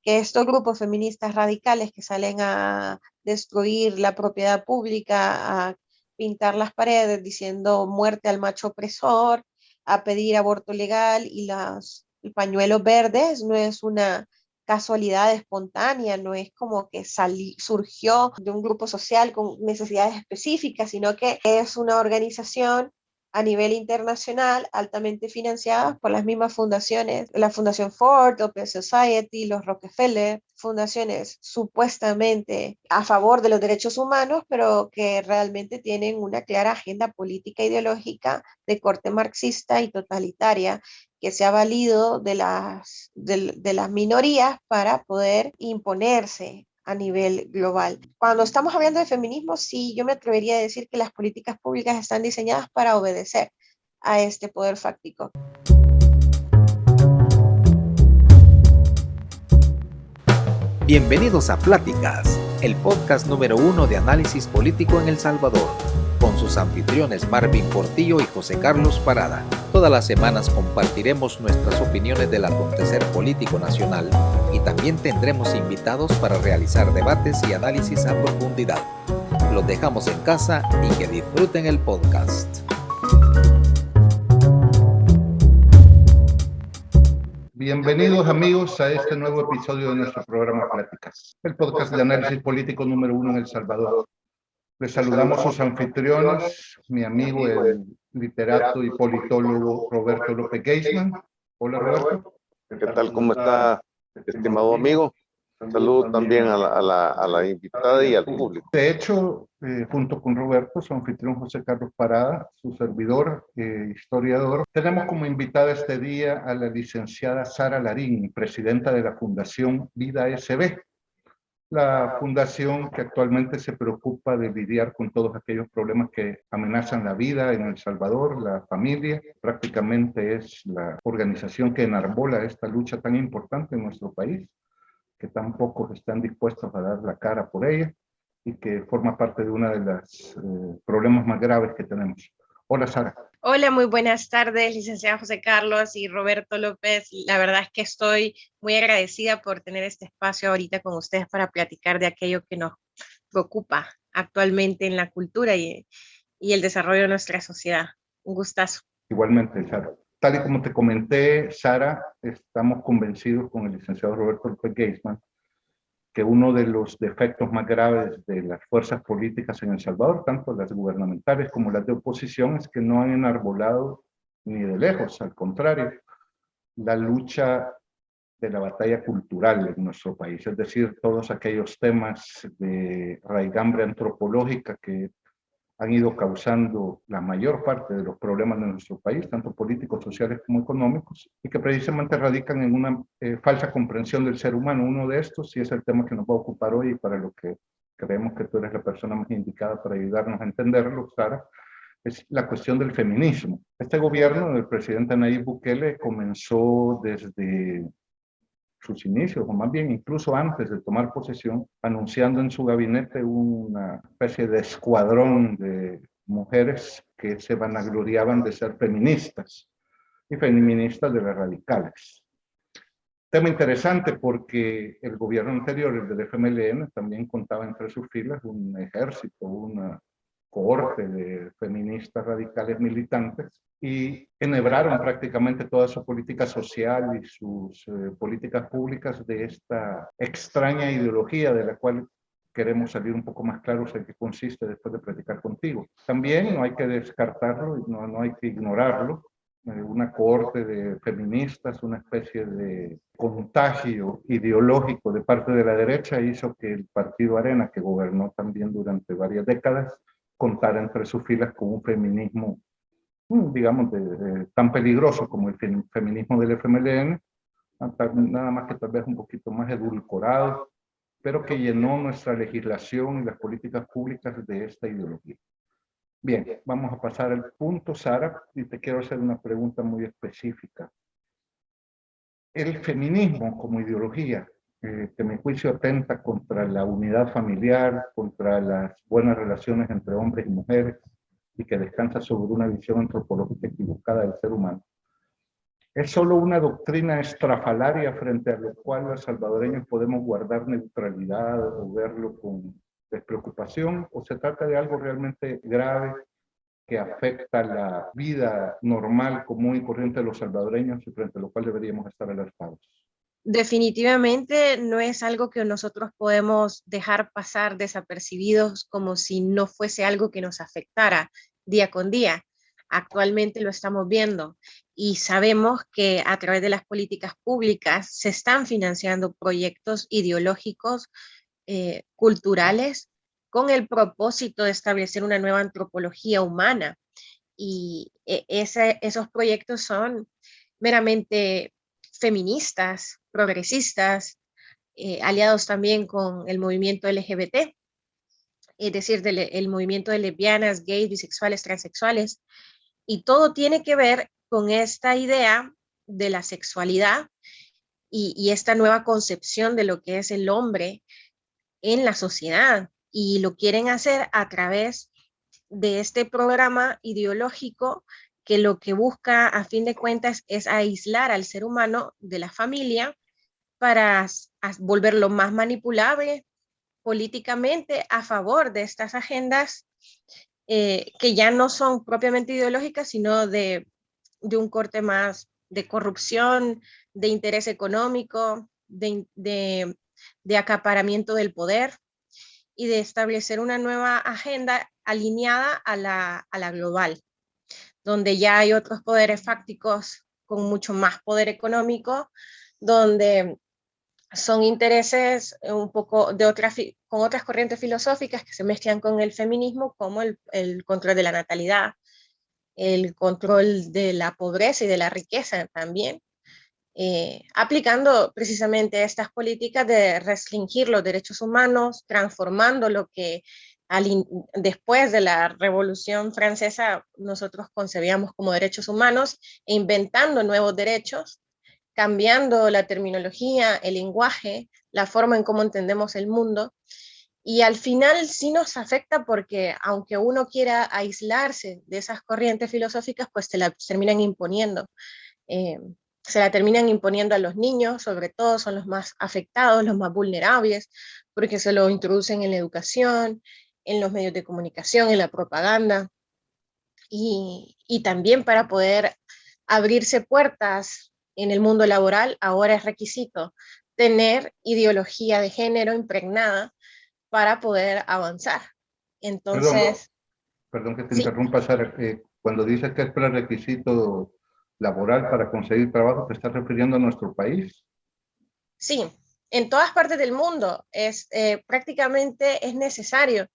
que estos grupos feministas radicales que salen a destruir la propiedad pública, a pintar las paredes diciendo muerte al macho opresor, a pedir aborto legal y los pañuelos verdes, no es una casualidad espontánea, no es como que surgió de un grupo social con necesidades específicas, sino que es una organización a nivel internacional altamente financiada por las mismas fundaciones, la Fundación Ford, Open Society, los Rockefeller, fundaciones supuestamente a favor de los derechos humanos, pero que realmente tienen una clara agenda política e ideológica de corte marxista y totalitaria, que se ha valido de las minorías para poder imponerse a nivel global. Cuando estamos hablando de feminismo, sí, yo me atrevería a decir que las políticas públicas están diseñadas para obedecer a este poder fáctico. Bienvenidos a Pláticas, el podcast número 1 de análisis político en El Salvador, con sus anfitriones Marvin Portillo y José Carlos Parada. Todas las semanas compartiremos nuestras opiniones del acontecer político nacional y también tendremos invitados para realizar debates y análisis a profundidad. Los dejamos en casa y que disfruten el podcast. Bienvenidos amigos a este nuevo episodio de nuestro programa Pláticas, el podcast de análisis político número 1 en El Salvador. Les saludamos a sus anfitriones, mi amigo el literato y politólogo Roberto López Geisman. Hola Roberto. ¿Qué tal? ¿Cómo está, estimado amigo? Saludo también a la invitada y al público. De hecho, junto con Roberto, su anfitrión José Carlos Parada, su servidor, historiador, tenemos como invitada este día a la licenciada Sara Larín, presidenta de la Fundación Vida SB. La fundación que actualmente se preocupa de lidiar con todos aquellos problemas que amenazan la vida en El Salvador, la familia. Prácticamente es la organización que enarbola esta lucha tan importante en nuestro país, que tan pocos están dispuestos a dar la cara por ella y que forma parte de uno de los problemas más graves que tenemos. Hola, Sara. Hola, muy buenas tardes, licenciado José Carlos y Roberto López. La verdad es que estoy muy agradecida por tener este espacio ahorita con ustedes para platicar de aquello que nos preocupa actualmente en la cultura y el desarrollo de nuestra sociedad. Un gustazo. Igualmente, Sara. Tal y como te comenté, Sara, estamos convencidos con el licenciado Roberto López Geisman que uno de los defectos más graves de las fuerzas políticas en El Salvador, tanto las gubernamentales como las de oposición, es que no han enarbolado ni de lejos, al contrario, la lucha de la batalla cultural en nuestro país, es decir, todos aquellos temas de raigambre antropológica que han ido causando la mayor parte de los problemas de nuestro país, tanto políticos, sociales como económicos, y que precisamente radican en una falsa comprensión del ser humano. Uno de estos, y es el tema que nos va a ocupar hoy y para lo que creemos que tú eres la persona más indicada para ayudarnos a entenderlo, Sara, es la cuestión del feminismo. Este gobierno del presidente Nayib Bukele comenzó desde sus inicios, o más bien incluso antes de tomar posesión, anunciando en su gabinete una especie de escuadrón de mujeres que se vanagloriaban de ser feministas y feministas de las radicales. Tema interesante porque el gobierno anterior, el del FMLN, también contaba entre sus filas un ejército, una cohorte de feministas radicales militantes y enhebraron prácticamente toda su política social y sus políticas públicas de esta extraña ideología de la cual queremos salir un poco más claros en qué consiste después de platicar contigo. También no hay que descartarlo, no hay que ignorarlo. Una cohorte de feministas, una especie de contagio ideológico de parte de la derecha hizo que el partido Arena, que gobernó también durante varias décadas, contara entre sus filas con un feminismo, digamos, tan peligroso como el feminismo del FMLN, nada más que tal vez un poquito más edulcorado, pero que llenó nuestra legislación y las políticas públicas de esta ideología. Bien, vamos a pasar al punto, Sara, y te quiero hacer una pregunta muy específica. El feminismo como ideología, que mi juicio atenta contra la unidad familiar, contra las buenas relaciones entre hombres y mujeres, y que descansa sobre una visión antropológica equivocada del ser humano. Es solo una doctrina estrafalaria frente a lo cual los salvadoreños podemos guardar neutralidad o verlo con despreocupación, o se trata de algo realmente grave que afecta la vida normal, común y corriente de los salvadoreños y frente a lo cual deberíamos estar alertados. Definitivamente no es algo que nosotros podemos dejar pasar desapercibidos como si no fuese algo que nos afectara día con día. Actualmente lo estamos viendo y sabemos que a través de las políticas públicas se están financiando proyectos ideológicos, culturales, con el propósito de establecer una nueva antropología humana. Y esos proyectos son meramente feministas, progresistas, aliados también con el movimiento LGBT, es decir, el movimiento de lesbianas, gays, bisexuales, transexuales, y todo tiene que ver con esta idea de la sexualidad y esta nueva concepción de lo que es el hombre en la sociedad, y lo quieren hacer a través de este programa ideológico que lo que busca a fin de cuentas es aislar al ser humano de la familia para volverlo más manipulable políticamente a favor de estas agendas, que ya no son propiamente ideológicas, sino de un corte más de corrupción, de interés económico, de acaparamiento del poder y de establecer una nueva agenda alineada a la global, donde ya hay otros poderes fácticos con mucho más poder económico, donde son intereses un poco con otras corrientes filosóficas que se mezclan con el feminismo, como el control de la natalidad, el control de la pobreza y de la riqueza también, aplicando precisamente estas políticas de restringir los derechos humanos, transformando lo que después de la Revolución Francesa nosotros concebíamos como derechos humanos, e inventando nuevos derechos, cambiando la terminología, el lenguaje, la forma en cómo entendemos el mundo. Y al final sí nos afecta porque aunque uno quiera aislarse de esas corrientes filosóficas, pues se la terminan imponiendo. Se la terminan imponiendo a los niños, sobre todo son los más afectados, los más vulnerables, porque se lo introducen en la educación, en los medios de comunicación, en la propaganda, y también para poder abrirse puertas en el mundo laboral, ahora es requisito tener ideología de género impregnada para poder avanzar. Entonces, perdón que te sí, interrumpa, Sara. Cuando dices que es prerequisito laboral para conseguir trabajo, ¿te estás refiriendo a nuestro país? sí, en todas partes del mundo prácticamente es necesario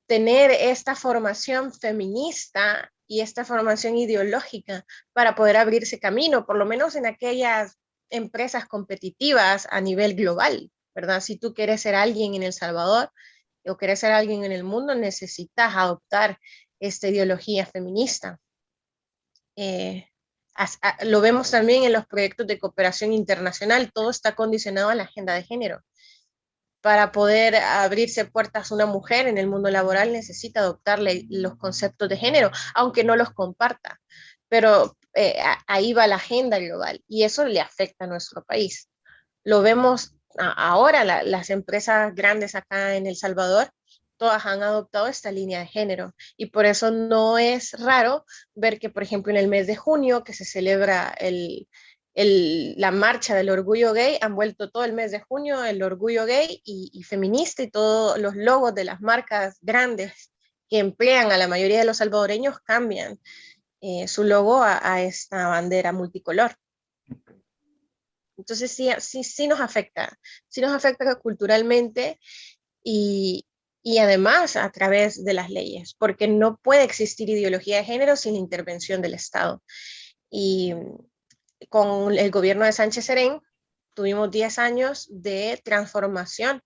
tener esta formación feminista y esta formación ideológica para poder abrirse camino, por lo menos en aquellas empresas competitivas a nivel global, ¿verdad? Si tú quieres ser alguien en El Salvador o quieres ser alguien en el mundo, necesitas adoptar esta ideología feminista. Lo vemos también en los proyectos de cooperación internacional, todo está condicionado a la agenda de género. Para poder abrirse puertas a una mujer en el mundo laboral necesita adoptarle los conceptos de género, aunque no los comparta, pero ahí va la agenda global y eso le afecta a nuestro país. Lo vemos ahora, las empresas grandes acá en El Salvador, todas han adoptado esta línea de género y por eso no es raro ver que, por ejemplo, en el mes de junio, que se celebra la marcha del orgullo gay, han vuelto todo el mes de junio el orgullo gay y feminista, y todos los logos de las marcas grandes que emplean a la mayoría de los salvadoreños cambian su logo a esta bandera multicolor. Entonces sí nos afecta culturalmente y además a través de las leyes, porque no puede existir ideología de género sin la intervención del Estado. Y con el gobierno de Sánchez Serén tuvimos 10 años de transformación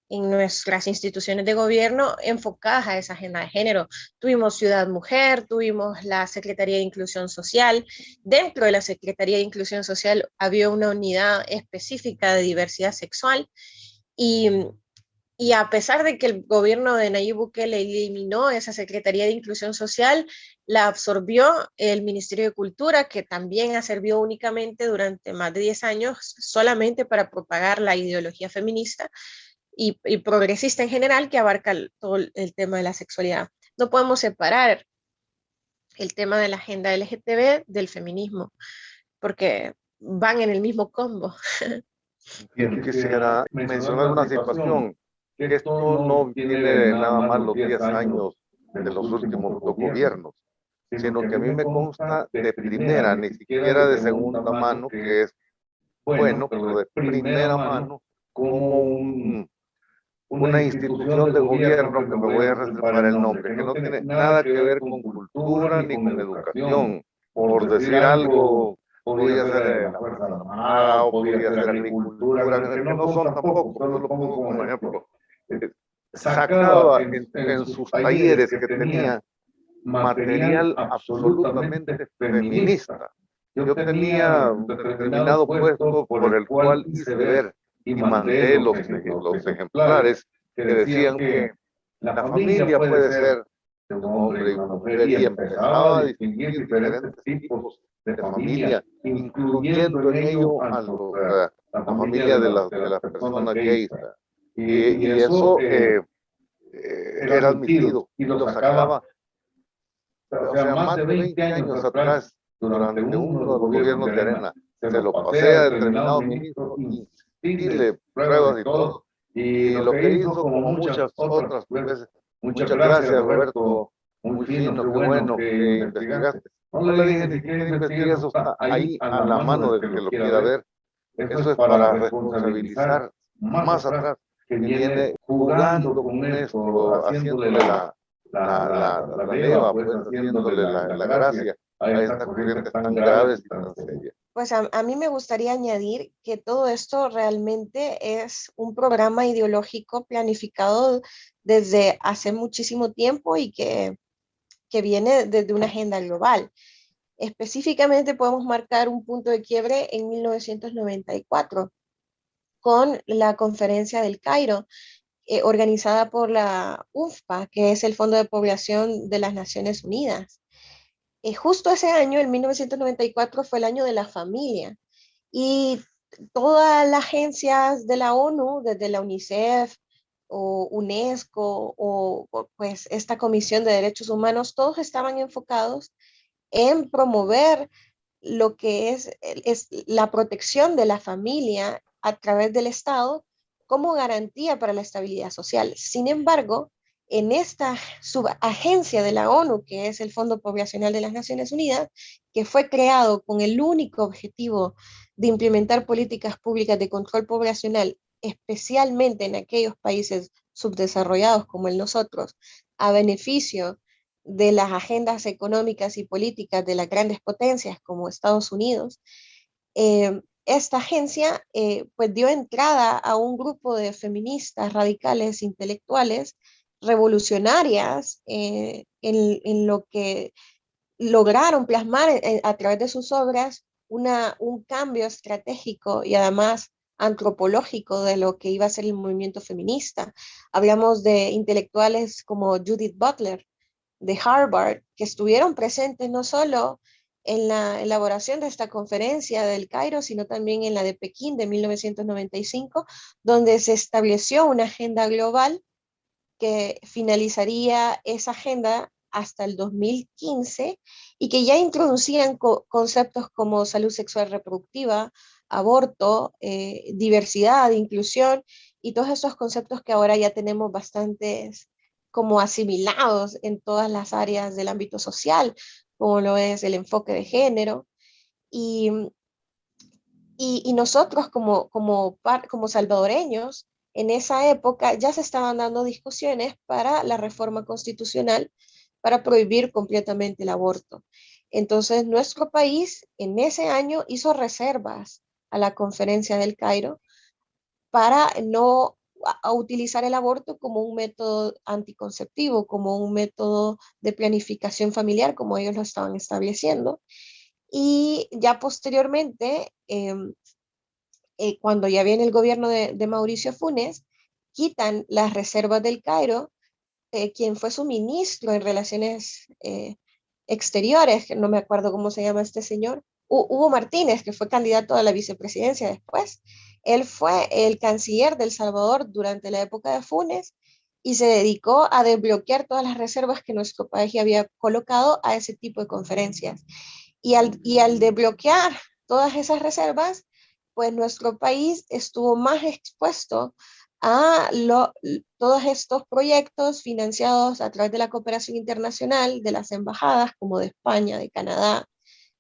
en nuestras instituciones de gobierno enfocadas a esa agenda de género. Tuvimos Ciudad Mujer, tuvimos la Secretaría de Inclusión Social. Dentro de la Secretaría de Inclusión Social había una unidad específica de diversidad sexual y Y a pesar de que el gobierno de Nayib Bukele eliminó esa Secretaría de Inclusión Social, la absorbió el Ministerio de Cultura, que también ha servido únicamente durante más de 10 años solamente para propagar la ideología feminista y progresista en general, que abarca todo el tema de la sexualidad. No podemos separar el tema de la agenda LGTB del feminismo, porque van en el mismo combo. Quisiera mencionar una situación, que esto no viene nada más los 10 años de los últimos dos gobiernos, sino que a mí me consta de primera, ni siquiera de segunda mano, que es bueno, pero de primera mano, como una institución de gobierno, que me voy a reservar el nombre, que no tiene nada que ver con cultura ni con educación, por decir algo, podría ser la Fuerza Armada o podría ser agricultura, que no son tampoco, solo lo pongo como ejemplo. Sacaba en sus talleres que tenía material absolutamente feminista. Yo tenía un determinado puesto por el cual hice ver y mandé los ejemplares que decían que la familia puede ser de un hombre y una mujer, y empezaba a distinguir diferentes tipos de familia, incluyendo en ello a la familia de las personas gays. Y eso era admitido y lo sacaba, o sea, más de 20 años atrás, durante uno de los gobiernos de Arena, se lo pasé a determinado ministro, insistirle pruebas y todo, y lo que hizo, como muchas otras veces, muchas gracias Roberto, muy fino, qué bueno que investigaste. No le dije ni siquiera investigué, eso está ahí a la mano del que lo quiera ver. Eso es para responsabilizar más atrás, que viene jugando con esto, haciéndole la leva, pues haciéndole la gracia a estas corrientes tan graves y tan serias. Pues a mí me gustaría añadir que todo esto realmente es un programa ideológico planificado desde hace muchísimo tiempo y que viene desde una agenda global. Específicamente podemos marcar un punto de quiebre en 1994 con la Conferencia del Cairo, organizada por la UNFPA, que es el Fondo de Población de las Naciones Unidas. Justo ese año, en 1994, fue el año de la familia y todas las agencias de la ONU, desde la UNICEF o UNESCO o pues esta Comisión de Derechos Humanos, todos estaban enfocados en promover lo que es la protección de la familia a través del Estado como garantía para la estabilidad social. Sin embargo, en esta subagencia de la ONU, que es el Fondo Poblacional de las Naciones Unidas, que fue creado con el único objetivo de implementar políticas públicas de control poblacional, especialmente en aquellos países subdesarrollados como el nosotros, a beneficio de las agendas económicas y políticas de las grandes potencias como Estados Unidos, esta agencia pues dio entrada a un grupo de feministas radicales intelectuales revolucionarias en lo que lograron plasmar a través de sus obras un cambio estratégico y además antropológico de lo que iba a ser el movimiento feminista. Hablamos de intelectuales como Judith Butler de Harvard, que estuvieron presentes no solo en la elaboración de esta conferencia del Cairo, sino también en la de Pekín de 1995, donde se estableció una agenda global que finalizaría esa agenda hasta el 2015 y que ya introducían conceptos como salud sexual reproductiva, aborto, diversidad, inclusión y todos esos conceptos que ahora ya tenemos bastantes como asimilados en todas las áreas del ámbito social, como lo es el enfoque de género. Y, y nosotros como salvadoreños, en esa época ya se estaban dando discusiones para la reforma constitucional para prohibir completamente el aborto. Entonces, nuestro país en ese año hizo reservas a la conferencia del Cairo para no a utilizar el aborto como un método anticonceptivo, como un método de planificación familiar, como ellos lo estaban estableciendo. Y ya posteriormente, cuando ya viene el gobierno de Mauricio Funes, quitan las reservas del Cairo, quien fue su ministro en Relaciones Exteriores, que no me acuerdo cómo se llama este señor, Hugo Martínez, que fue candidato a la vicepresidencia después. Él fue el canciller de El Salvador durante la época de Funes y se dedicó a desbloquear todas las reservas que nuestro país había colocado a ese tipo de conferencias. Y al desbloquear todas esas reservas, pues nuestro país estuvo más expuesto a todos estos proyectos financiados a través de la cooperación internacional, de las embajadas como de España, de Canadá,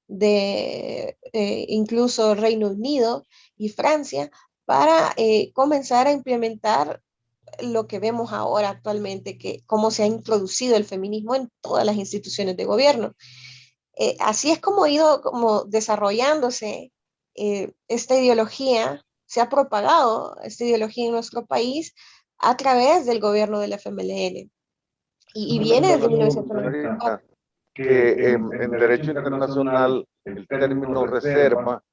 de incluso Reino Unido y Francia, para comenzar a implementar lo que vemos ahora actualmente, que cómo se ha introducido el feminismo en todas las instituciones de gobierno. Así es como ha ido como desarrollándose esta ideología, se ha propagado esta ideología en nuestro país a través del gobierno del FMLN. Y viene desde 1994. Que en derecho internacional el término reserva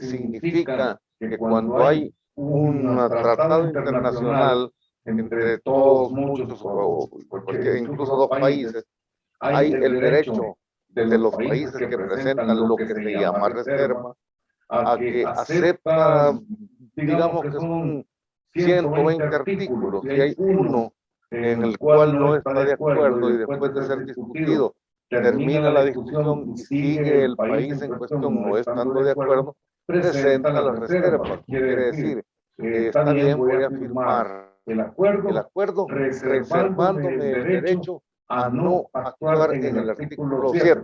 significa que cuando hay un tratado internacional entre todos, muchos, o incluso dos países, hay el derecho de los países que presentan lo que se llama reserva a que acepta, digamos que son 120 artículos, si hay uno en el cual no está de acuerdo y después de ser discutido termina la discusión y sigue el país en cuestión no estando de acuerdo, presenta la reserva. Quiere decir, está bien, voy a firmar el acuerdo reservándome el derecho a no actuar en el artículo 7,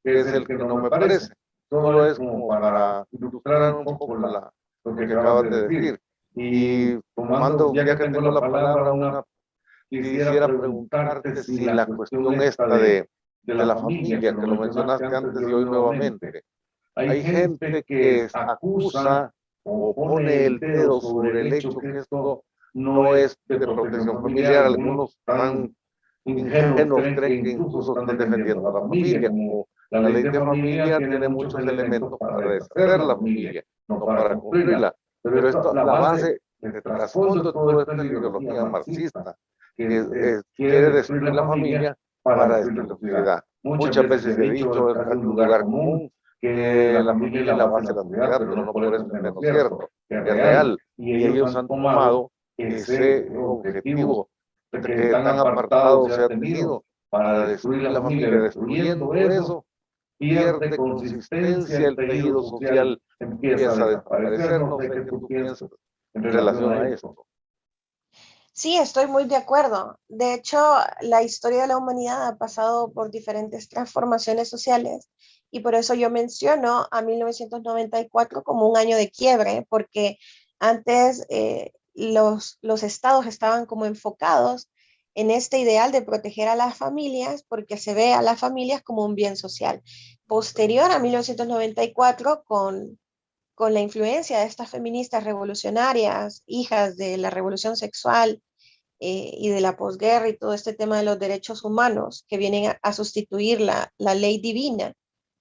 que es el que no me parece. Solo es como para ilustrar un poco lo que acabas de decir. Y tomando, ya que tengo la palabra, quisiera preguntarte si la cuestión esta de la familia, que lo mencionaste antes y hoy nuevamente, hay gente que acusa o pone el dedo sobre el hecho que esto no es de protección familiar. Algunos tan ingenuos creen que incluso están defendiendo a la familia, como la ley de familia tiene muchos elementos para deshacer la familia, no para construirla. Pero esto, la base, el trasfondo de todo esto es la ideología marxista, que quiere destruir la familia para destruir la sociedad. Muchas veces he dicho, es un lugar común, que la familia es la base de la sociedad, pero no por eso es menos cierto, es real. Y ellos han tomado ese objetivo que tan apartado se ha tenido para destruir la familia. Destruyendo eso, pierde consistencia el tejido social, empieza a desaparecer. No sé qué tú piensas en relación a esto. Sí, estoy muy de acuerdo. De hecho, la historia de la humanidad ha pasado por diferentes transformaciones sociales y por eso yo menciono a 1994 como un año de quiebre, porque antes los estados estaban como enfocados en este ideal de proteger a las familias porque se ve a las familias como un bien social. Posterior a 1994, con la influencia de estas feministas revolucionarias, hijas de la revolución sexual y de la posguerra y todo este tema de los derechos humanos que vienen a sustituir la ley divina,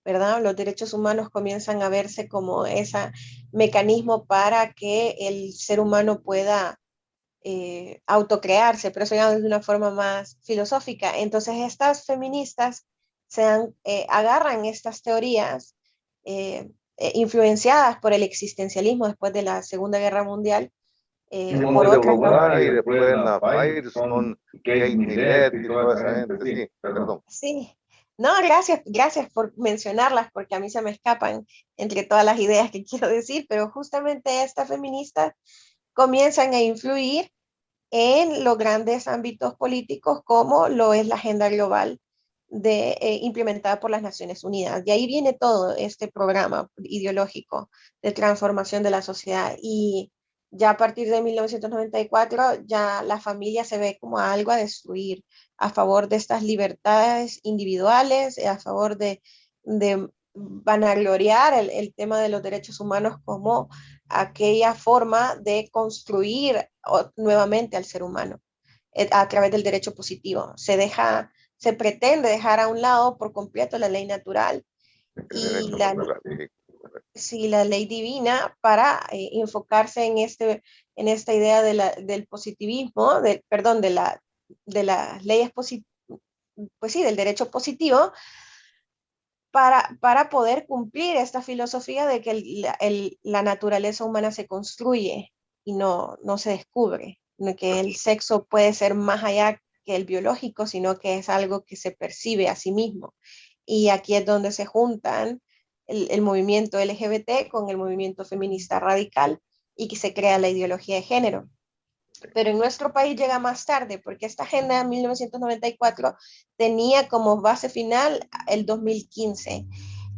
¿verdad? Los derechos humanos comienzan a verse como ese mecanismo para que el ser humano pueda autocrearse, pero eso ya de una forma más filosófica. Entonces estas feministas agarran estas teorías influenciadas por el existencialismo después de la Segunda Guerra Mundial. Por otras y después en la Firestone, Kate Millett y toda esa gente, sí, perdón. Sí, no, gracias por mencionarlas, porque a mí se me escapan entre todas las ideas que quiero decir, pero justamente estas feministas comienzan a influir en los grandes ámbitos políticos como lo es la agenda global implementada por las Naciones Unidas. De ahí viene todo este programa ideológico de transformación de la sociedad y ya a partir de 1994 ya la familia se ve como algo a destruir a favor de estas libertades individuales, a favor de vanagloriar el tema de los derechos humanos como aquella forma de construir nuevamente al ser humano a través del derecho positivo. Se pretende dejar a un lado por completo la ley natural y sí, la ley divina para enfocarse en esta idea del positivismo, perdón, de las leyes positivas, pues sí, del derecho positivo, para poder cumplir esta filosofía de que la naturaleza humana se construye y no se descubre, que el sexo puede ser más allá que el biológico, sino que es algo que se percibe a sí mismo. Y aquí es donde se juntan el movimiento LGBT con el movimiento feminista radical y que se crea la ideología de género. Pero en nuestro país llega más tarde, porque esta agenda de 1994 tenía como base final el 2015.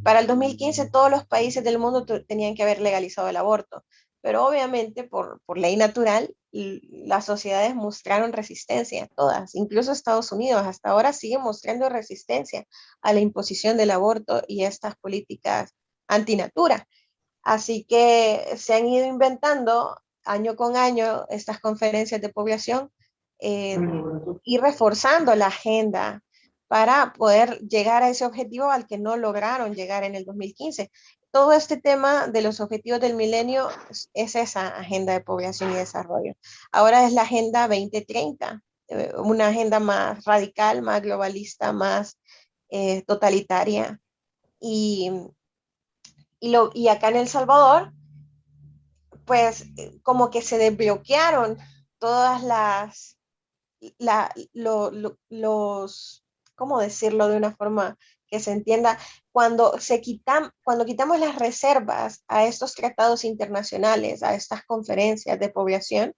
Para el 2015 todos los países del mundo tenían que haber legalizado el aborto, pero obviamente por ley natural las sociedades mostraron resistencia, todas, incluso Estados Unidos hasta ahora sigue mostrando resistencia a la imposición del aborto y estas políticas antinatura. Así que se han ido inventando año con año estas conferencias de población eh, y reforzando la agenda para poder llegar a ese objetivo al que no lograron llegar en el 2015. Todo este tema de los objetivos del milenio es esa agenda de población y desarrollo. Ahora es la agenda 2030, una agenda más radical, más globalista, más totalitaria. Y, y acá en El Salvador, pues como que se desbloquearon todas los, ¿cómo decirlo de una forma que se entienda? Cuando quitamos las reservas a estos tratados internacionales, a estas conferencias de población,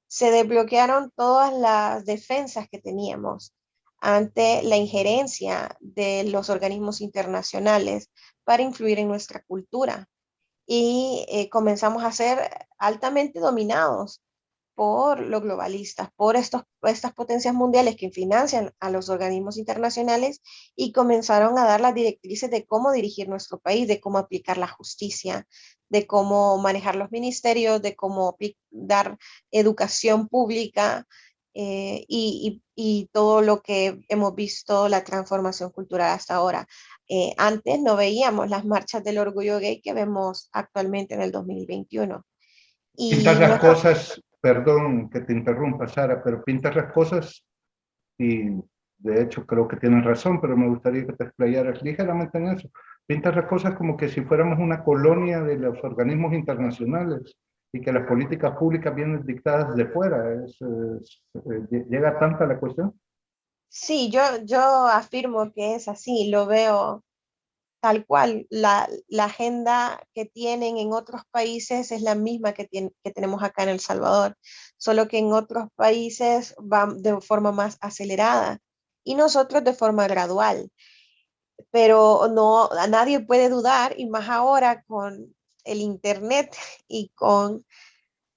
se desbloquearon todas las defensas que teníamos ante la injerencia de los organismos internacionales para influir en nuestra cultura y comenzamos a ser altamente dominados por los globalistas, por estas potencias mundiales que financian a los organismos internacionales y comenzaron a dar las directrices de cómo dirigir nuestro país, de cómo aplicar la justicia, de cómo manejar los ministerios, de cómo dar educación pública y todo lo que hemos visto, la transformación cultural hasta ahora. Antes no veíamos las marchas del orgullo gay que vemos actualmente en el 2021. Pintas Y las nuestro, cosas, perdón que te interrumpa, Sara, pero pintas las cosas y de hecho creo que tienes razón, pero me gustaría que te explayaras ligeramente en eso. Pintas las cosas como que si fuéramos una colonia de los organismos internacionales y que las políticas públicas vienen dictadas de fuera. ¿Llega tanta la cuestión? sí, yo afirmo que es así, lo veo tal cual. La agenda que tienen en otros países es la misma que tenemos acá en El Salvador, solo que en otros países va de forma más acelerada y nosotros de forma gradual. Pero no, a nadie puede dudar, y más ahora con el Internet y con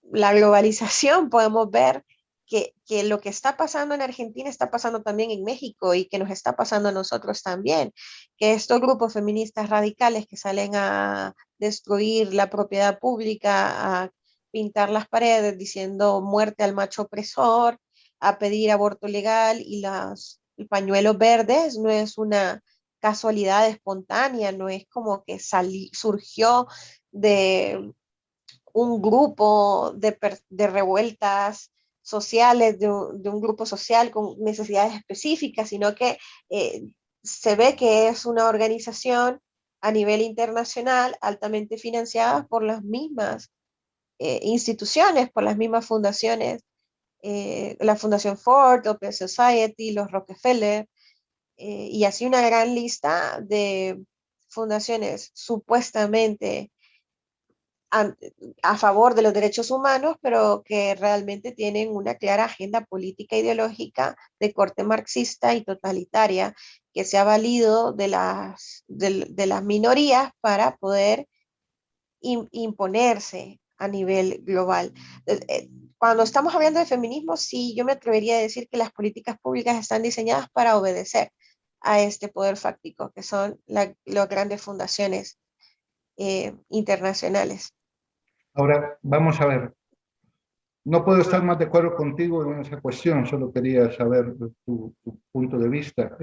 la globalización podemos ver que lo que está pasando en Argentina está pasando también en México y que nos está pasando a nosotros también, que estos grupos feministas radicales que salen a destruir la propiedad pública, a pintar las paredes diciendo muerte al macho opresor, a pedir aborto legal y los pañuelos verdes no es una casualidad espontánea, no es como que surgió de un grupo de revueltas sociales, de un grupo social con necesidades específicas, sino que se ve que es una organización a nivel internacional altamente financiada por las mismas instituciones, por las mismas fundaciones, la Fundación Ford, Open Society, los Rockefeller, y así una gran lista de fundaciones supuestamente a, a favor de los derechos humanos, pero que realmente tienen una clara agenda política e ideológica de corte marxista y totalitaria que se ha valido de las minorías para poder imponerse a nivel global. Cuando estamos hablando de feminismo, sí, yo me atrevería a decir que las políticas públicas están diseñadas para obedecer a este poder fáctico, que son las grandes fundaciones internacionales. Ahora, vamos a ver. No puedo estar más de acuerdo contigo en esa cuestión, solo quería saber tu punto de vista.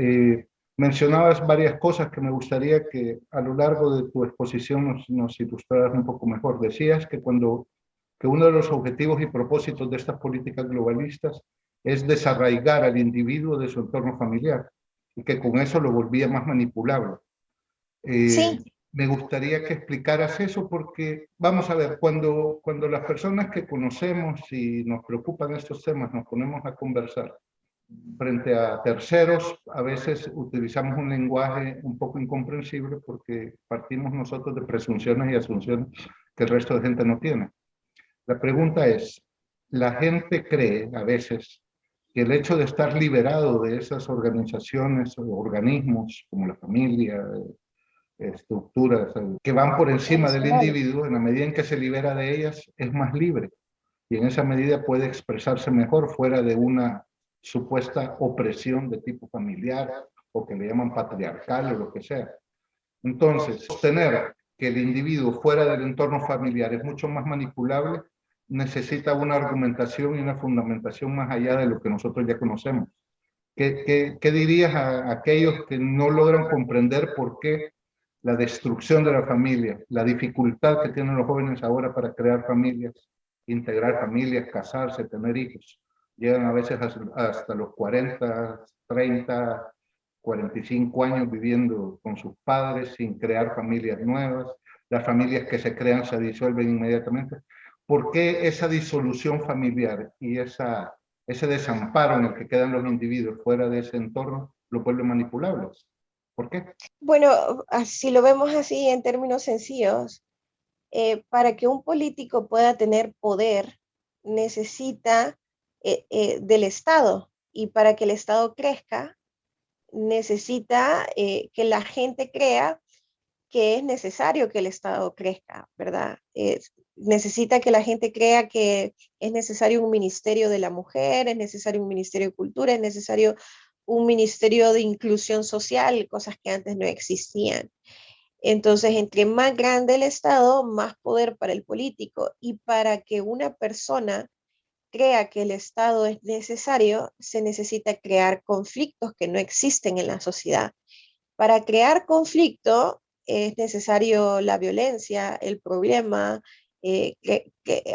Mencionabas varias cosas que me gustaría que a lo largo de tu exposición nos ilustraras un poco mejor. Decías que que uno de los objetivos y propósitos de estas políticas globalistas es desarraigar al individuo de su entorno familiar y que con eso lo volvía más manipulable. Sí, Me gustaría que explicaras eso porque, vamos a ver, cuando las personas que conocemos y nos preocupan estos temas nos ponemos a conversar frente a terceros, a veces utilizamos un lenguaje un poco incomprensible porque partimos nosotros de presunciones y asunciones que el resto de gente no tiene. La pregunta es, la gente cree a veces que el hecho de estar liberado de esas organizaciones o organismos como la familia, estructuras que van por encima del individuo, en la medida en que se libera de ellas, es más libre y en esa medida puede expresarse mejor fuera de una supuesta opresión de tipo familiar o que le llaman patriarcal o lo que sea. Entonces, sostener que el individuo fuera del entorno familiar es mucho más manipulable necesita una argumentación y una fundamentación más allá de lo que nosotros ya conocemos. ¿Qué dirías a aquellos que no logran comprender por qué la destrucción de la familia, la dificultad que tienen los jóvenes ahora para crear familias, integrar familias, casarse, tener hijos? Llegan a veces hasta los 40, 30, 45 años viviendo con sus padres sin crear familias nuevas. Las familias que se crean se disuelven inmediatamente. ¿Por qué esa disolución familiar y ese desamparo en el que quedan los individuos fuera de ese entorno lo vuelve manipulables? ¿Por qué? bueno, si lo vemos así en términos sencillos, para que un político pueda tener poder, necesita del Estado. Y para que el Estado crezca, necesita que la gente crea que es necesario que el Estado crezca, ¿verdad? Necesita que la gente crea que es necesario un ministerio de la mujer, es necesario un ministerio de cultura, es necesario un ministerio de inclusión social, cosas que antes no existían. Entonces, entre más grande el Estado, más poder para el político. Y para que una persona crea que el Estado es necesario, se necesita crear conflictos que no existen en la sociedad. Para crear conflicto es necesario la violencia, el problema,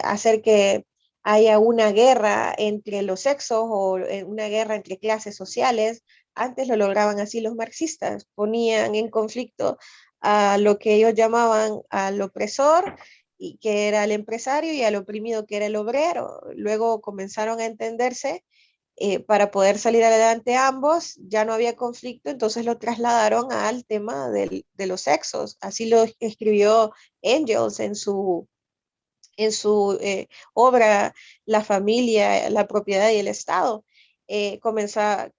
hacer que haya una guerra entre los sexos o una guerra entre clases sociales. Antes lo lograban así los marxistas, ponían en conflicto a lo que ellos llamaban al opresor, y que era el empresario, y al oprimido, que era el obrero. Luego comenzaron a entenderse para poder salir adelante ambos, ya no había conflicto, entonces lo trasladaron al tema de los sexos. Así lo escribió Engels en su obra La familia, la propiedad y el Estado.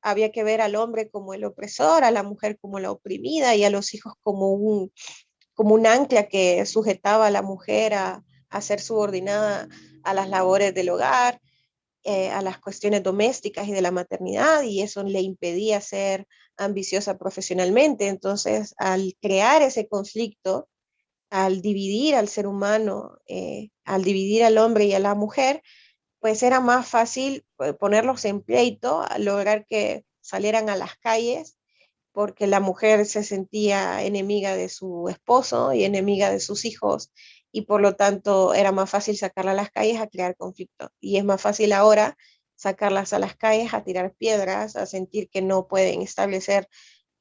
Había que ver al hombre como el opresor, a la mujer como la oprimida y a los hijos como un ancla que sujetaba a la mujer a ser subordinada a las labores del hogar, a las cuestiones domésticas y de la maternidad, y eso le impedía ser ambiciosa profesionalmente. Entonces, al crear ese conflicto, al dividir al ser humano, al dividir al hombre y a la mujer, pues era más fácil ponerlos en pleito, lograr que salieran a las calles, porque la mujer se sentía enemiga de su esposo y enemiga de sus hijos, y por lo tanto era más fácil sacarla a las calles a crear conflicto. Y es más fácil ahora sacarlas a las calles a tirar piedras, a sentir que no pueden establecer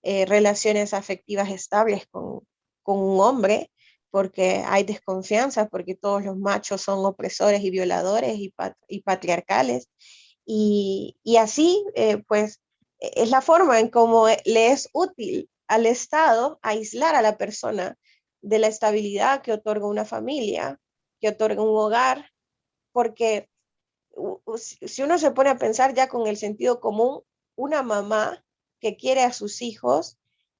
relaciones afectivas estables con un hombre, porque hay desconfianza, porque todos los machos son opresores y violadores y patriarcales. Y así, pues, es la forma en cómo le es útil al Estado aislar a la persona de la estabilidad que otorga una familia, que otorga un hogar, porque si uno se pone a pensar ya con el sentido común, una mamá que quiere a sus hijos,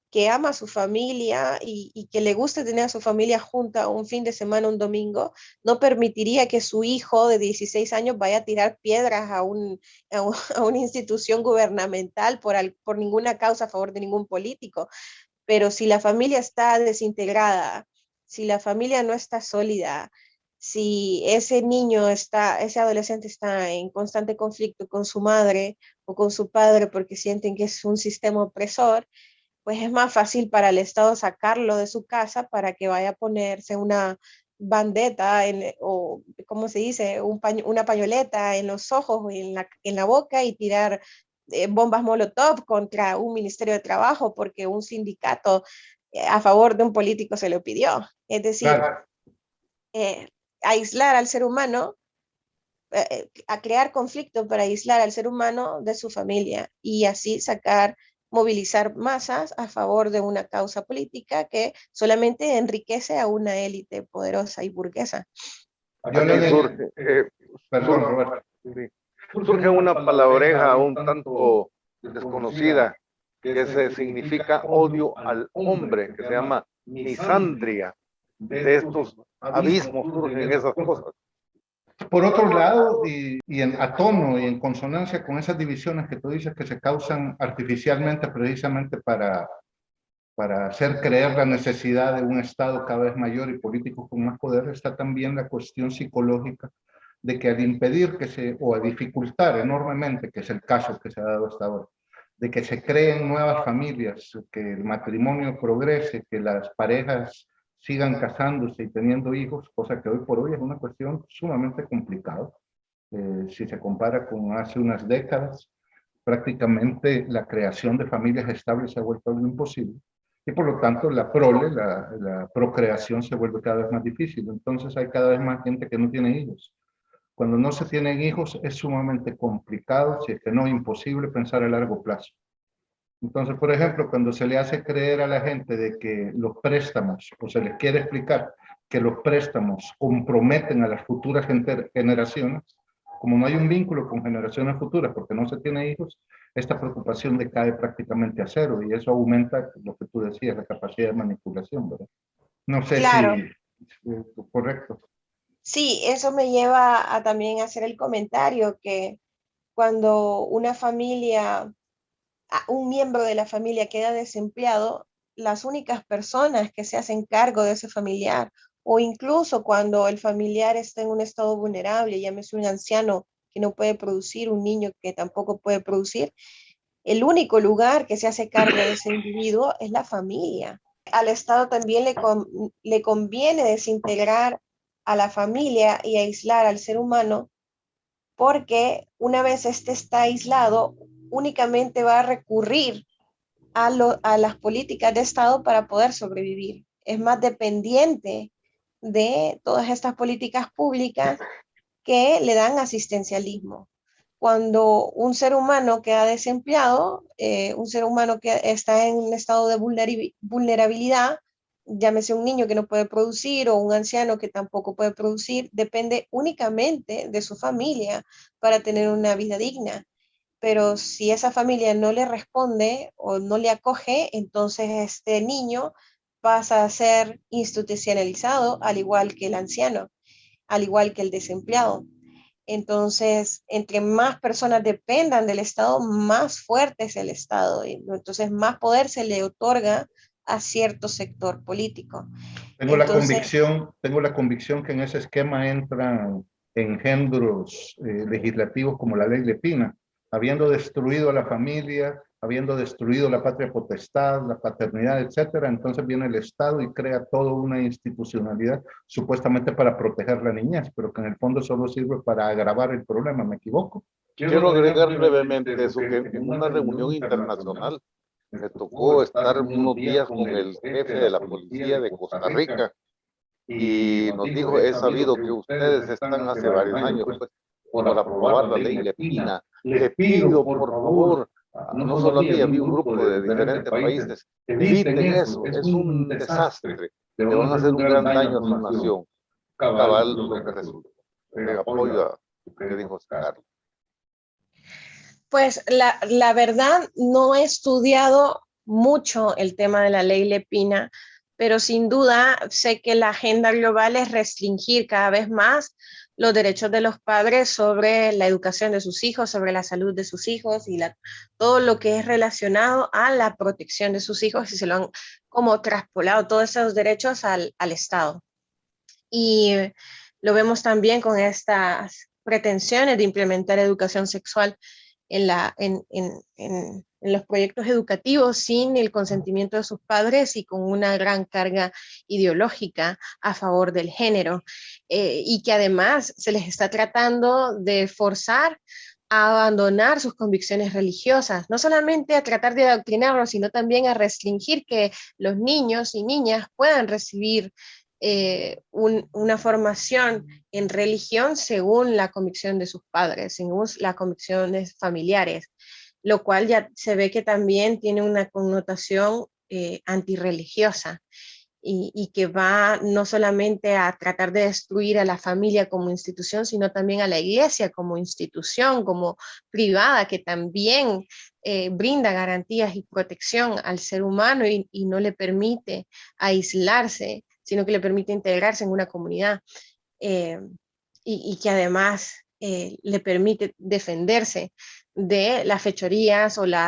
que ama a su familia y que le gusta tener a su familia junta un fin de semana, un domingo, no permitiría que su hijo de 16 años vaya a tirar piedras a una institución gubernamental por ninguna causa a favor de ningún político. Pero si la familia está desintegrada, si la familia no está sólida, si ese niño ese adolescente está en constante conflicto con su madre o con su padre porque sienten que es un sistema opresor, pues es más fácil para el Estado sacarlo de su casa para que vaya a ponerse una bandeta o, ¿cómo se dice? Una pañoleta en los ojos o en la boca y tirar bombas Molotov contra un ministerio de trabajo porque un sindicato a favor de un político se lo pidió. Es decir, Claro. Aislar al ser humano, a crear conflicto para aislar al ser humano de su familia y así movilizar masas a favor de una causa política que solamente enriquece a una élite poderosa y burguesa. Surge una palabreja un tanto desconocida que significa odio al hombre, que se llama misandria. De estos abismos surgen esas cosas. Por otro lado, a tono y en consonancia con esas divisiones que tú dices que se causan artificialmente precisamente para hacer creer la necesidad de un Estado cada vez mayor y políticos con más poder, está también la cuestión psicológica de que al impedir o a dificultar enormemente, que es el caso que se ha dado hasta ahora, de que se creen nuevas familias, que el matrimonio progrese, que las parejas sigan casándose y teniendo hijos, cosa que hoy por hoy es una cuestión sumamente complicada. Si se compara con hace unas décadas, prácticamente la creación de familias estables se ha vuelto algo imposible. Y por lo tanto la procreación se vuelve cada vez más difícil. Entonces hay cada vez más gente que no tiene hijos. Cuando no se tienen hijos es sumamente complicado, si es que no imposible, pensar a largo plazo. Entonces, por ejemplo, cuando se le hace creer a la gente de que los préstamos, o se les quiere explicar que los préstamos comprometen a las futuras generaciones, como no hay un vínculo con generaciones futuras porque no se tiene hijos, esta preocupación decae prácticamente a cero y eso aumenta lo que tú decías, la capacidad de manipulación, ¿verdad? No sé si es correcto. Sí, eso me lleva a también hacer el comentario que cuando una familia, un miembro de la familia queda desempleado, las únicas personas que se hacen cargo de ese familiar, o incluso cuando el familiar está en un estado vulnerable, llámese un anciano que no puede producir, un niño que tampoco puede producir, el único lugar que se hace cargo de ese individuo es la familia. Al Estado también le conviene desintegrar a la familia y aislar al ser humano, porque una vez este está aislado, únicamente va a recurrir a las políticas de Estado para poder sobrevivir. Es más dependiente de todas estas políticas públicas que le dan asistencialismo. Cuando un ser humano queda desempleado, un ser humano que está en un estado de vulnerabilidad, llámese un niño que no puede producir o un anciano que tampoco puede producir, depende únicamente de su familia para tener una vida digna. Pero si esa familia no le responde o no le acoge, entonces este niño pasa a ser institucionalizado, al igual que el anciano, al igual que el desempleado. Entonces, entre más personas dependan del Estado, más fuerte es el Estado. Y entonces, más poder se le otorga a cierto sector político. Tengo la convicción que en ese esquema entran engendros legislativos como la ley Lepina, habiendo destruido a la familia, habiendo destruido la patria potestad, la paternidad, etcétera. Entonces viene el Estado y crea toda una institucionalidad supuestamente para proteger la niñez, pero que en el fondo solo sirve para agravar el problema. ¿Me equivoco? Quiero agregar brevemente eso, que en una reunión internacional me tocó estar unos días con el jefe de la policía de Costa Rica y nos dijo, he sabido que ustedes están hace varios años pues, por aprobar la ley Lepina. Le pido, por favor, no solo a mí, había un grupo de diferentes países, eviten eso, es un desastre, le van a hacer un gran daño a su nación. Cabal, lo que resulta. Apoyo a lo que dijo Carlos. Pues la verdad no he estudiado mucho el tema de la ley Lepina, pero sin duda sé que la agenda global es restringir cada vez más los derechos de los padres sobre la educación de sus hijos, sobre la salud de sus hijos y todo lo que es relacionado a la protección de sus hijos y se lo han como traspolado todos esos derechos al Estado. Y lo vemos también con estas pretensiones de implementar educación sexual en en los proyectos educativos sin el consentimiento de sus padres y con una gran carga ideológica a favor del género, y que además se les está tratando de forzar a abandonar sus convicciones religiosas, no solamente a tratar de adoctrinarlos, sino también a restringir que los niños y niñas puedan recibir una formación en religión según la convicción de sus padres, según las convicciones familiares, lo cual ya se ve que también tiene una connotación antirreligiosa y que va no solamente a tratar de destruir a la familia como institución, sino también a la iglesia como institución, como privada, que también brinda garantías y protección al ser humano y no le permite aislarse, sino que le permite integrarse en una comunidad, eh, y que además le permite defenderse de las fechorías o los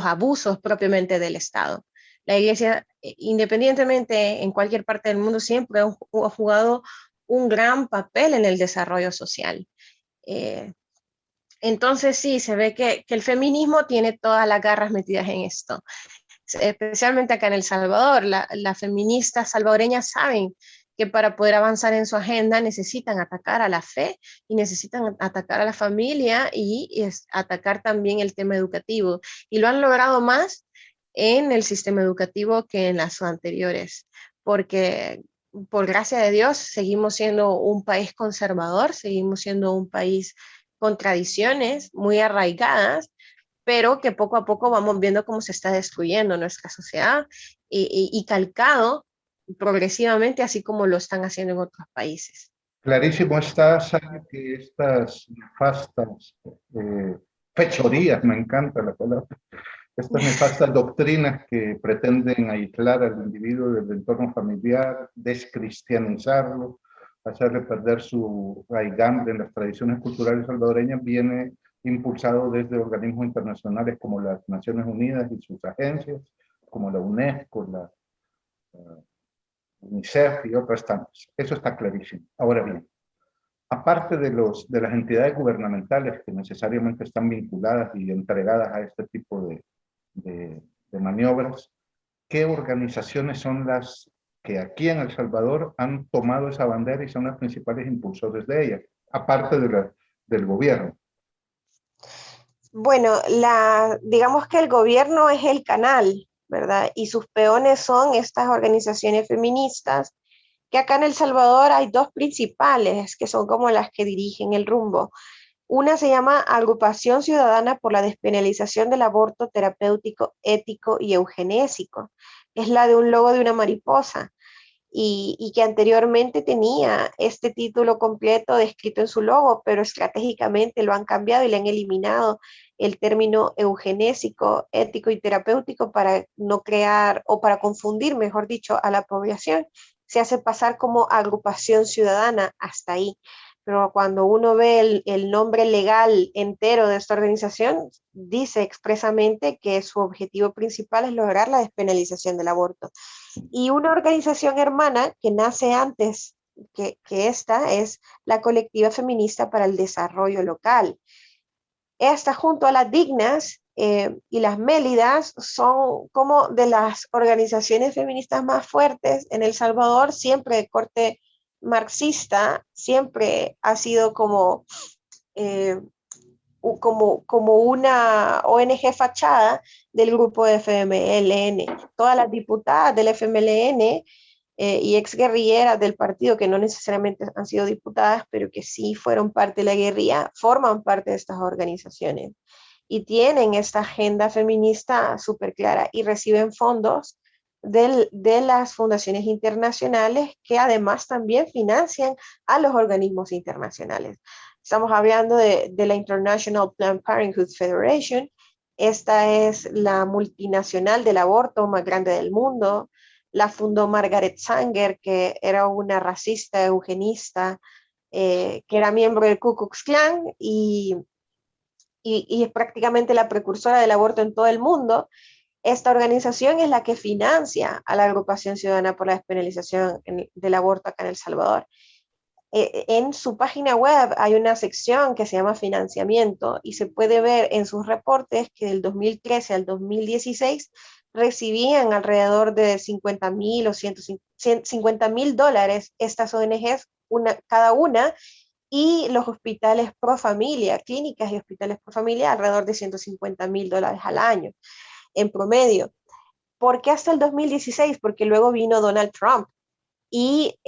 abusos propiamente del Estado. La Iglesia, independientemente en cualquier parte del mundo, siempre ha jugado un gran papel en el desarrollo social. Entonces sí, se ve que el feminismo tiene todas las garras metidas en esto, especialmente acá en El Salvador. Las feministas salvadoreñas saben que para poder avanzar en su agenda necesitan atacar a la fe y necesitan atacar a la familia y atacar también el tema educativo. Y lo han logrado más en el sistema educativo que en las anteriores, porque por gracia de Dios seguimos siendo un país conservador, seguimos siendo un país con tradiciones muy arraigadas, pero que poco a poco vamos viendo cómo se está destruyendo nuestra sociedad y calcado progresivamente, así como lo están haciendo en otros países. Clarísimo está, Sara, que estas nefastas fechorías, me encanta la palabra, estas nefastas doctrinas que pretenden aislar al individuo del entorno familiar, descristianizarlo, hacerle perder su raigambre en las tradiciones culturales salvadoreñas, viene impulsado desde organismos internacionales como las Naciones Unidas y sus agencias, como la UNESCO, la UNICEF y otras tantas. Eso está clarísimo. Ahora bien, aparte de las entidades gubernamentales que necesariamente están vinculadas y entregadas a este tipo de maniobras, ¿qué organizaciones son las que aquí en El Salvador han tomado esa bandera y son las principales impulsores de ella, aparte del gobierno? Bueno, digamos que el gobierno es el canal, ¿verdad? Y sus peones son estas organizaciones feministas, que acá en El Salvador hay dos principales, que son como las que dirigen el rumbo. Una se llama Agrupación Ciudadana por la Despenalización del Aborto Terapéutico, Ético y Eugenésico. Es la de un logo de una mariposa y que anteriormente tenía este título completo descrito en su logo, pero estratégicamente lo han cambiado y le han eliminado el término eugenésico, ético y terapéutico para no crear o para confundir, mejor dicho, a la población. Se hace pasar como agrupación ciudadana hasta ahí. Pero cuando uno ve el nombre legal entero de esta organización, dice expresamente que su objetivo principal es lograr la despenalización del aborto. Y una organización hermana que nace antes que esta es la Colectiva Feminista para el Desarrollo Local. Esta, junto a las Dignas y las Mélidas, son como de las organizaciones feministas más fuertes en El Salvador, siempre de corte marxista, siempre ha sido como una ONG fachada del grupo de FMLN. Todas las diputadas del FMLN y exguerrilleras del partido, que no necesariamente han sido diputadas, pero que sí fueron parte de la guerrilla, forman parte de estas organizaciones y tienen esta agenda feminista súper clara y reciben fondos de las fundaciones internacionales que además también financian a los organismos internacionales. Estamos hablando de la International Planned Parenthood Federation. Esta es la multinacional del aborto más grande del mundo. La fundó Margaret Sanger, que era una racista eugenista, que era miembro del Ku Klux Klan y es prácticamente la precursora del aborto en todo el mundo. Esta organización es la que financia a la Agrupación Ciudadana por la Despenalización del Aborto acá en El Salvador. En su página web hay una sección que se llama financiamiento y se puede ver en sus reportes que del 2013 al 2016 recibían alrededor de 50,000 o $150,000 estas ONGs, cada una, y los hospitales pro familia, clínicas y hospitales pro familia, alrededor de $150,000 al año en promedio. ¿Por qué hasta el 2016? Porque luego vino Donald Trump y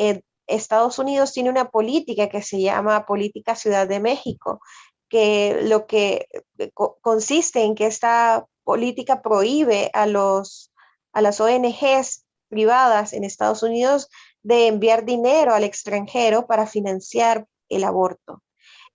Estados Unidos tiene una política que se llama Política Ciudad de México, que lo que consiste en que esta política prohíbe a las ONGs privadas en Estados Unidos de enviar dinero al extranjero para financiar el aborto.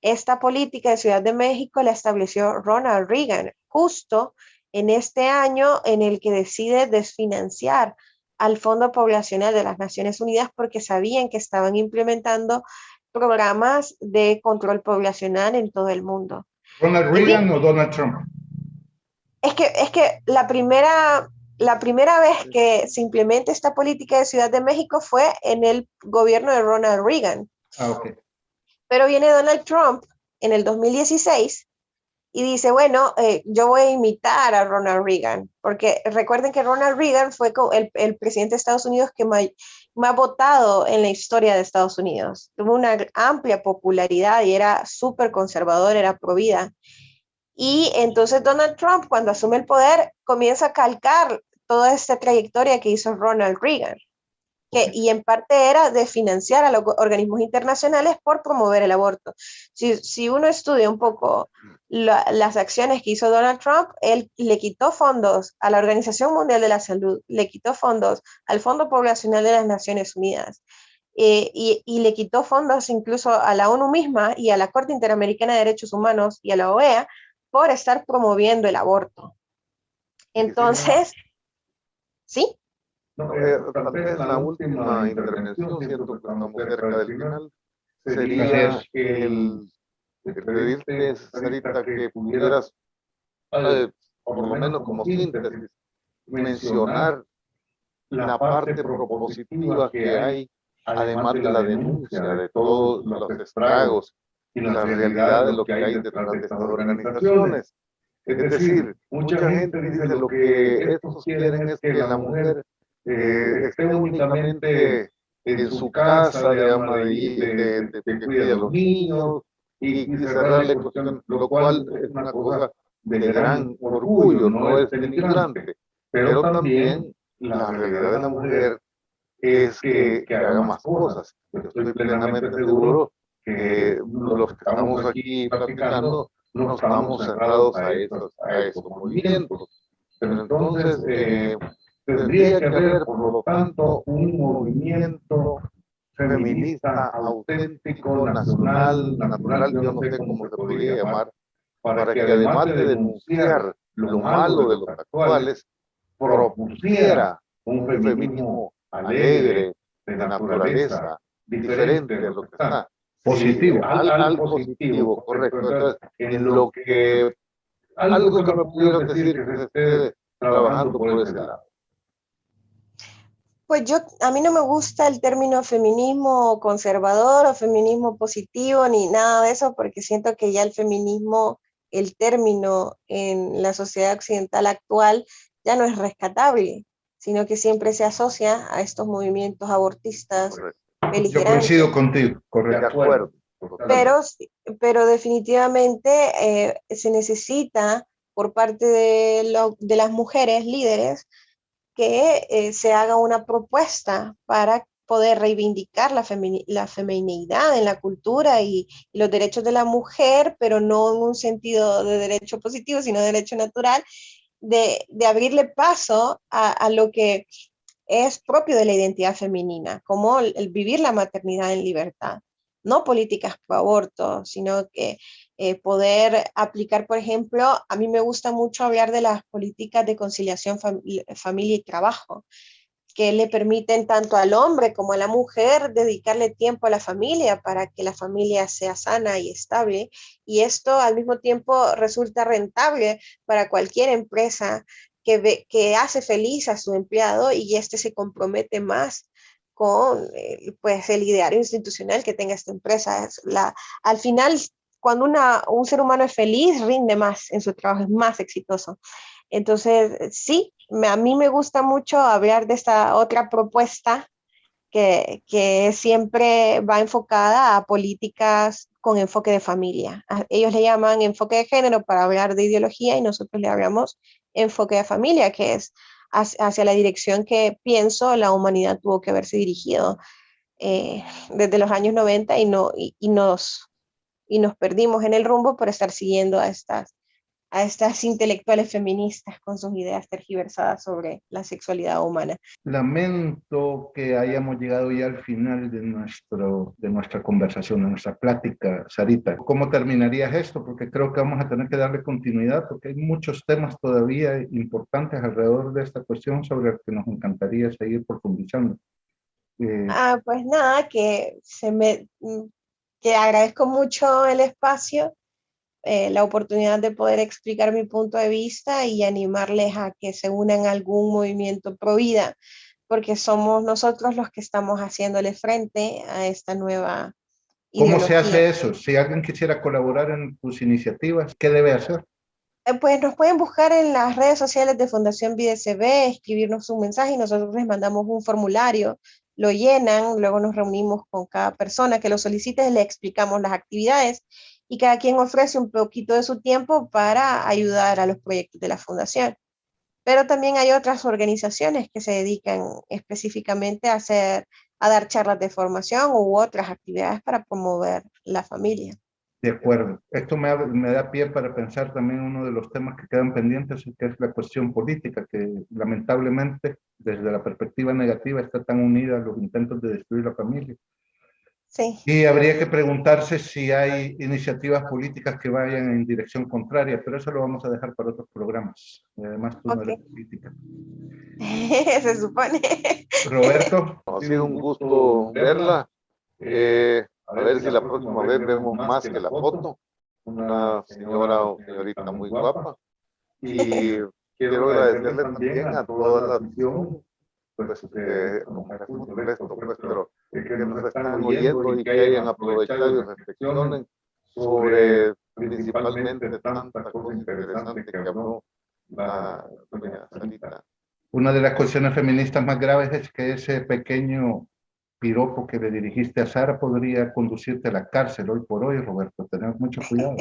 Esta política de Ciudad de México la estableció Ronald Reagan justo en este año en el que decide desfinanciar al Fondo Poblacional de las Naciones Unidas porque sabían que estaban implementando programas de control poblacional en todo el mundo. ¿Ronald Reagan o Donald Trump? Es que la primera vez que se implementa esta política de Ciudad de México fue en el gobierno de Ronald Reagan. Ok. Pero viene Donald Trump en el 2016 y dice, bueno, yo voy a imitar a Ronald Reagan, porque recuerden que Ronald Reagan fue el presidente de Estados Unidos que más ha votado en la historia de Estados Unidos. Tuvo una amplia popularidad y era súper conservador, era pro vida. Y entonces Donald Trump, cuando asume el poder, comienza a calcar toda esta trayectoria que hizo Ronald Reagan. Y en parte era de financiar a los organismos internacionales por promover el aborto. Si uno estudia un poco las acciones que hizo Donald Trump, él le quitó fondos a la Organización Mundial de la Salud, le quitó fondos al Fondo Poblacional de las Naciones Unidas, y le quitó fondos incluso a la ONU misma y a la Corte Interamericana de Derechos Humanos y a la OEA por estar promoviendo el aborto. Entonces, ¿sí? No, tal vez la última intervención, siento que estamos cerca del final, sería el pedirte, Sarita, que pudieras, por lo menos como síntesis, mencionar la parte propositiva que hay, además de la denuncia de todos los estragos y la realidad de lo que hay detrás de estas organizaciones. Es decir, mucha gente dice lo que estos quieren es que la mujer esté únicamente en su casa, digamos, de cuide a los niños y cerrarle cuestión, lo cual es una cosa de gran orgullo, no es denigrante, pero también la realidad de la mujer es que haga más cosas. Yo estoy plenamente seguro que los que estamos aquí platicando no estamos cerrados a esos movimientos. Pero entonces tendría que haber, por lo tanto, un movimiento feminista auténtico, nacional, yo no sé cómo se podría llamar, para que además de denunciar lo malo de los actuales, propusiera un feminismo alegre, de naturaleza, diferente de lo que está. Positivo. Algo positivo, correcto. Entonces, en lo que, algo que me pudieras decir que se esté trabajando por ese lado. Pues a mí no me gusta el término feminismo conservador o feminismo positivo ni nada de eso, porque siento que ya el feminismo, el término en la sociedad occidental actual ya no es rescatable, sino que siempre se asocia a estos movimientos abortistas. Yo coincido contigo, correcto. De acuerdo. Pero definitivamente se necesita por parte de las mujeres líderes que se haga una propuesta para poder reivindicar la feminidad en la cultura y los derechos de la mujer, pero no en un sentido de derecho positivo, sino de derecho natural, de abrirle paso a lo que es propio de la identidad femenina, como el vivir la maternidad en libertad. No políticas pro aborto, sino que poder aplicar, por ejemplo, a mí me gusta mucho hablar de las políticas de conciliación familia y trabajo, que le permiten tanto al hombre como a la mujer dedicarle tiempo a la familia para que la familia sea sana y estable, y esto al mismo tiempo resulta rentable para cualquier empresa que hace feliz a su empleado y este se compromete más con pues el ideario institucional que tenga esta empresa. Al final, cuando un ser humano es feliz, rinde más en su trabajo, es más exitoso. Entonces, sí, a mí me gusta mucho hablar de esta otra propuesta que siempre va enfocada a políticas con enfoque de familia. Ellos le llaman enfoque de género para hablar de ideología y nosotros le hablamos enfoque de familia, que es hacia la dirección que pienso la humanidad tuvo que haberse dirigido desde los años 90 y nos perdimos en el rumbo por estar siguiendo a estas intelectuales feministas con sus ideas tergiversadas sobre la sexualidad humana. Lamento que hayamos llegado ya al final de nuestra conversación, de nuestra plática, Sarita. ¿Cómo terminarías esto? Porque creo que vamos a tener que darle continuidad, porque hay muchos temas todavía importantes alrededor de esta cuestión sobre los que nos encantaría seguir profundizando. Pues nada, que agradezco mucho el espacio, la oportunidad de poder explicar mi punto de vista y animarles a que se unan a algún movimiento pro vida, porque somos nosotros los que estamos haciéndole frente a esta nueva ideología. ¿Cómo se hace eso? Si alguien quisiera colaborar en tus iniciativas, ¿qué debe hacer? Pues nos pueden buscar en las redes sociales de Fundación Vida SB, escribirnos un mensaje y nosotros les mandamos un formulario, lo llenan, luego nos reunimos con cada persona que lo solicite, le explicamos las actividades y cada quien ofrece un poquito de su tiempo para ayudar a los proyectos de la fundación. Pero también hay otras organizaciones que se dedican específicamente a dar charlas de formación u otras actividades para promover la familia. De acuerdo. Esto me da pie para pensar también uno de los temas que quedan pendientes, que es la cuestión política, que lamentablemente desde la perspectiva negativa está tan unida a los intentos de destruir la familia. Sí. Y habría que preguntarse si hay iniciativas políticas que vayan en dirección contraria, pero eso lo vamos a dejar para otros programas. Además, tú no eres política. Se supone. Roberto. Ha sido un gusto verla. A ver si la próxima vez vemos más que la foto. Una señora o señorita muy guapa. Y quiero agradecerle también a toda la visión, pues, pero que nos están oyendo y que hayan aprovechado y reflexionen sobre principalmente tanta cosa interesante que habló la doña Sarita. Una de las cuestiones feministas más graves es que ese pequeño piropo que le dirigiste a Sara podría conducirte a la cárcel hoy por hoy, Roberto. Tenemos mucho cuidado.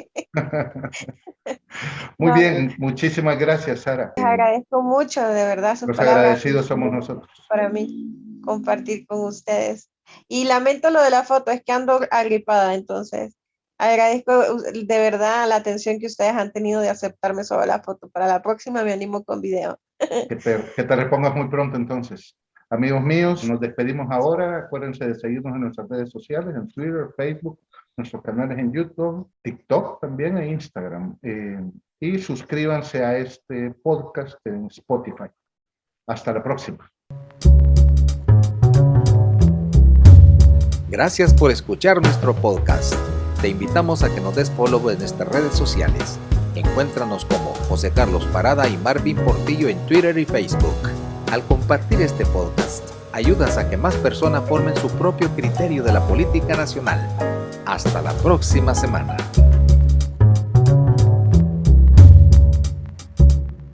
Muy bien, muchísimas gracias, Sara. Les agradezco mucho, de verdad. Los agradecidos somos nosotros. Para mí, compartir con ustedes. Y lamento lo de la foto, es que ando agripada, entonces agradezco de verdad la atención que ustedes han tenido de aceptarme sobre la foto. Para la próxima me animo con video. Que te repongas muy pronto entonces. Amigos míos, nos despedimos ahora. Acuérdense de seguirnos en nuestras redes sociales, en Twitter, Facebook, nuestros canales en YouTube, TikTok también e Instagram. Y suscríbanse a este podcast en Spotify. Hasta la próxima. Gracias por escuchar nuestro podcast. Te invitamos a que nos des follow en nuestras redes sociales. Encuéntranos como José Carlos Parada y Marvin Portillo en Twitter y Facebook. Al compartir este podcast, ayudas a que más personas formen su propio criterio de la política nacional. Hasta la próxima semana.